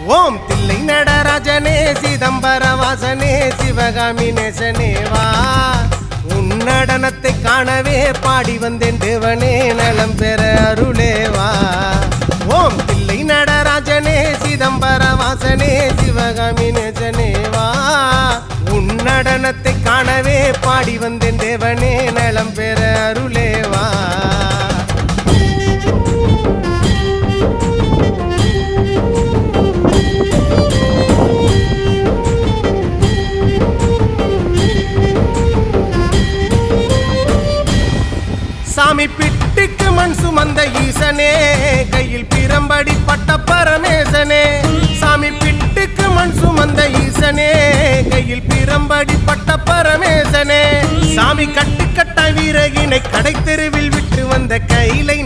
ஓம் தில்லை நடராஜனே சிதம்பர வாசனே சிவகாமி நேசனே வா உன் நடனத்தை காணவே பாடி வந்தேன் தேவனே நலம் பெற அருளே வா ஓம் தில்லை நடராஜனே சிதம்பர வாசனே சிவகாமி நேசனே வா உன் நடனத்தை காணவே பாடி வந்தேன் தேவனே நலம் பெற அருளே வா சாமி பிட்டுக்கு மண் சுமந்த ஈசனே கையில் பிரம்படி பட்ட பரமேசனே சாமி பிட்டுக்கு மண் சுமந்த ஈசனே கையில் பிரம்படி பட்ட பரமேசனே சாமி கட்டுக்கட்ட வீரகினை கடை தெருவில் விட்டு வந்த கையிலை